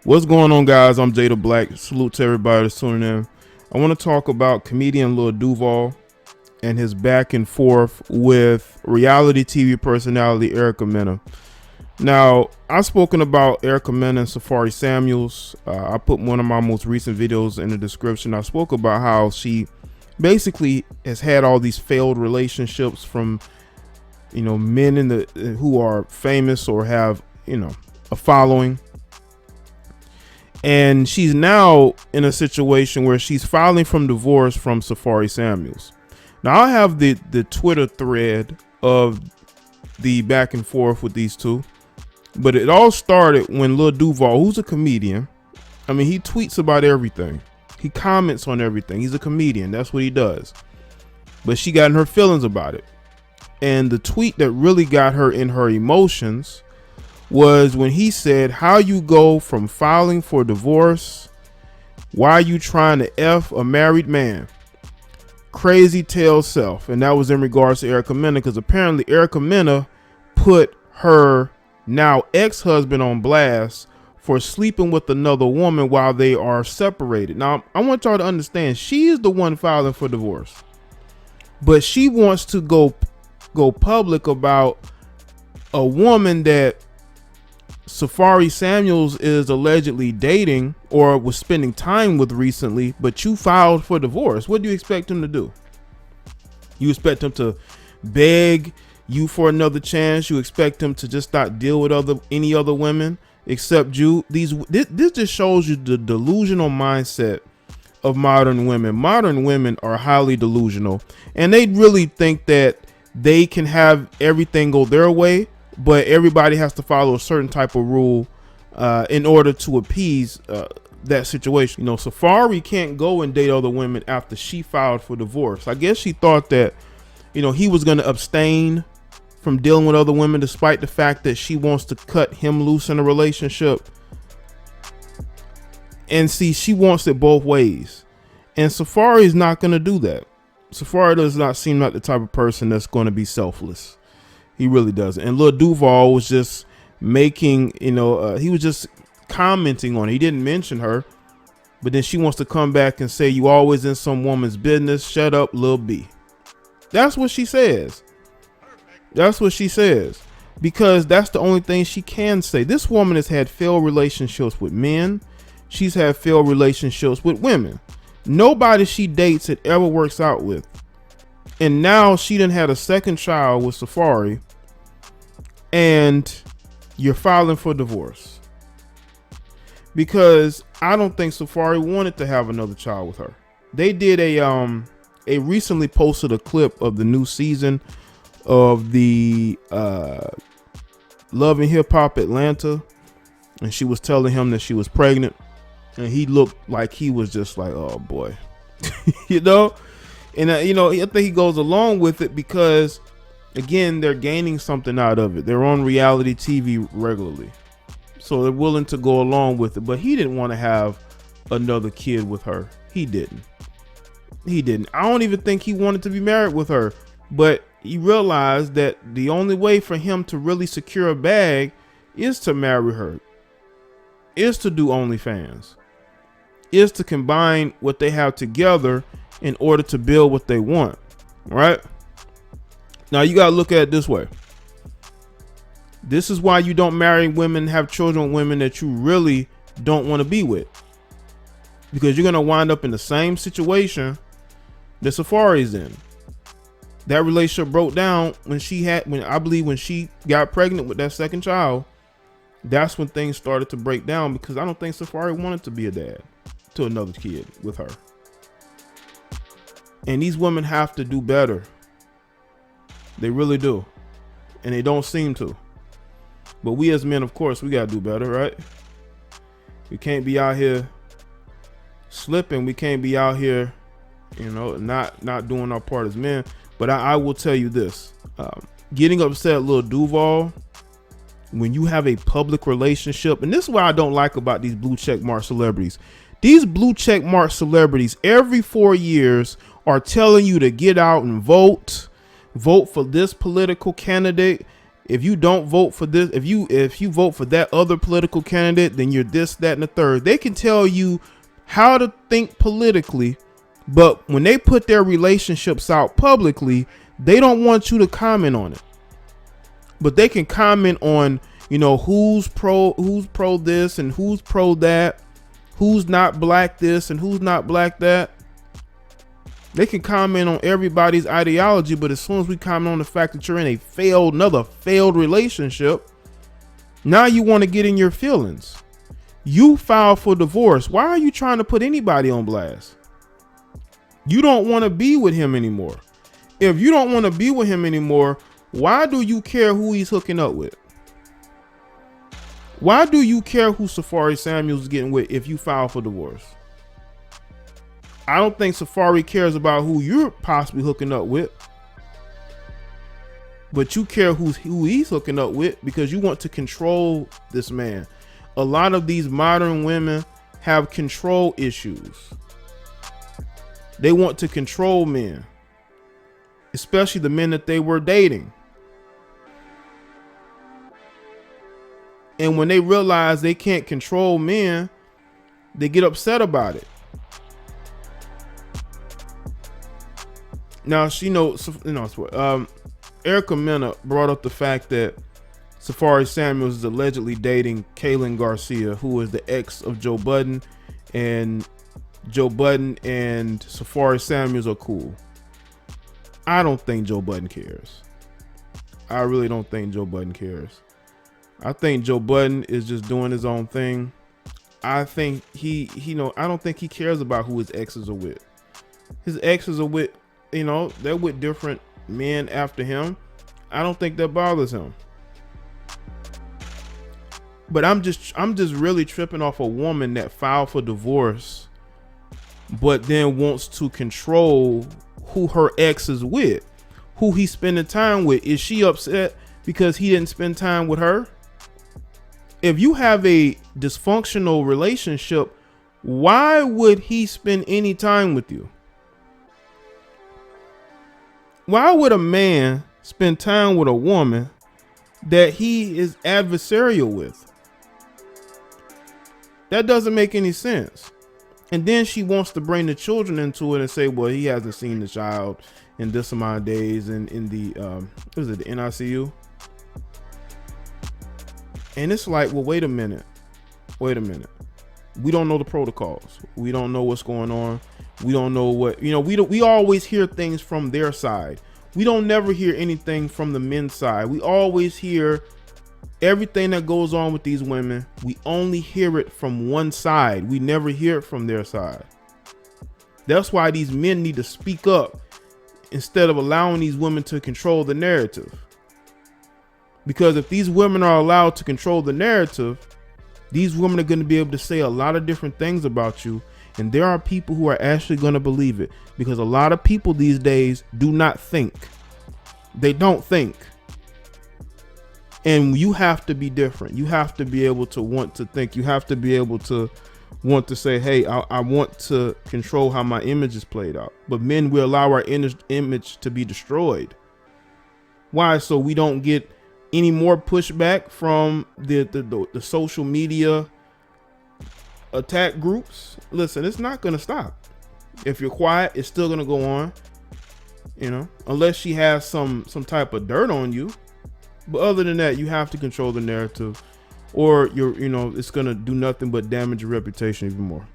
What's going on, guys? I'm Jay the Black. Salute to everybody that's tuning in. I want to talk about comedian Lil Duval and his back and forth with reality TV personality Erica Mena. Now, I've spoken about Erica Mena and Safaree Samuels. I put one of my most recent videos in the description. I spoke about how she basically has had all these failed relationships from, men who are famous or have, a following. And she's now in a situation where she's filing for divorce from Safaree Samuels. Now, I have the Twitter thread of the back and forth with these two. But it all started when Lil Duval, who's a comedian, he tweets about everything. He comments on everything. He's a comedian. That's what he does. But she got in her feelings about it. And the tweet that really got her in her emotions was when he said, how you go from filing for divorce, why are you trying to F a married man? Crazy tale self. And that was in regards to Erica Mena, because apparently Erica Mena put her now ex-husband on blast for sleeping with another woman while they are separated. Now, I want y'all to understand, she is the one filing for divorce, but she wants to go public about a woman that Safaree Samuels is allegedly dating or was spending time with recently, but you filed for divorce. What do you expect him to do? You expect him to beg you for another chance? You expect him to just not deal with any other women except you? This just shows you the delusional mindset of modern women. Modern women are highly delusional, and they really think that they can have everything go their way, but everybody has to follow a certain type of rule in order to appease that situation. Safaree can't go and date other women after she filed for divorce. I guess she thought that, he was going to abstain from dealing with other women, despite the fact that she wants to cut him loose in a relationship. And see, she wants it both ways. And Safaree is not going to do that. Safaree does not seem like the type of person that's going to be selfless. He really doesn't. And Lil Duval was just making, he was just commenting on it. He didn't mention her, but then she wants to come back and say, you always in some woman's business. Shut up, Lil B. That's what she says. That's what she says, because that's the only thing she can say. This woman has had failed relationships with men. She's had failed relationships with women. Nobody she dates it ever works out with. And now she done had a second child with Safaree, and you're filing for divorce because I don't think Safaree wanted to have another child with her. They did they recently posted a clip of the new season of the Love and Hip Hop Atlanta, and she was telling him that she was pregnant, and he looked like he was just like, oh boy, And, I think he goes along with it because, again, they're gaining something out of it. They're on reality TV regularly, so they're willing to go along with it. But he didn't want to have another kid with her. He didn't. I don't even think he wanted to be married with her. But he realized that the only way for him to really secure a bag is to marry her, is to do OnlyFans, is to combine what they have together in order to build what they want. Right now, you got to look at it this way. This is why you don't marry women, have children with women that you really don't want to be with, because you're going to wind up in the same situation that Safaree's in. That relationship broke down when she got pregnant with that second child. That's when things started to break down, because I don't think Safaree wanted to be a dad to another kid with her. And these women have to do better. They really do. And they don't seem to. But we as men, of course, we got to do better, right? We can't be out here slipping. We can't be out here, not doing our part as men. But I will tell you this. Getting upset at Lil Duval when you have a public relationship, and this is what I don't like about these blue check mark celebrities. These blue check mark celebrities every 4 years are telling you to get out and vote for this political candidate, If you don't vote for this, if you vote for that other political candidate, then you're this, that, and the third. They can tell you how to think politically, but when they put their relationships out publicly, they don't want you to comment on it. But they can comment on, who's pro this and who's pro that, who's not black this and who's not black that. They can comment on everybody's ideology, but as soon as we comment on the fact that you're in another failed relationship, now you want to get in your feelings. You filed for divorce. Why are you trying to put anybody on blast? You don't want to be with him anymore. If you don't want to be with him anymore, why do you care who he's hooking up with? Why do you care who Safaree Samuels is getting with if you file for divorce? I don't think Safaree cares about who you're possibly hooking up with, but you care who he's hooking up with because you want to control this man. A lot of these modern women have control issues. They want to control men, especially the men that they were dating. And when they realize they can't control men, they get upset about it. Now, Erica Mena brought up the fact that Safaree Samuels is allegedly dating Kaylin Garcia, who is the ex of Joe Budden, and Joe Budden and Safaree Samuels are cool. I don't think Joe Budden cares. I really don't think Joe Budden cares. I think Joe Budden is just doing his own thing. I think I don't think he cares about who his exes are with. His exes are with, they're with different men after him. I don't think that bothers him. But I'm just really tripping off a woman that filed for divorce, but then wants to control who her ex is with, who he's spending time with. Is she upset because he didn't spend time with her? If you have a dysfunctional relationship, why would he spend any time with you? Why would a man spend time with a woman that he is adversarial with? That doesn't make any sense. And then she wants to bring the children into it and say, well, he hasn't seen the child in this amount of days and in the the NICU. And it's like, well, wait a minute. We don't know the protocols. We don't know what's going on. We don't know what, we always hear things from their side. We don't never hear anything from the men's side. We always hear everything that goes on with these women. We only hear it from one side. We never hear it from their side. That's why these men need to speak up instead of allowing these women to control the narrative. Because if these women are allowed to control the narrative, these women are going to be able to say a lot of different things about you. And there are people who are actually going to believe it, because a lot of people these days do not think. They don't think. And you have to be different. You have to be able to want to think. You have to be able to want to say, hey, I want to control how my image is played out. But men will allow our image to be destroyed. Why? So we don't get any more pushback from the social media attack groups. Listen, it's not going to stop. If you're quiet, it's still going to go on, unless she has some type of dirt on you. But other than that, you have to control the narrative, or it's going to do nothing but damage your reputation even more.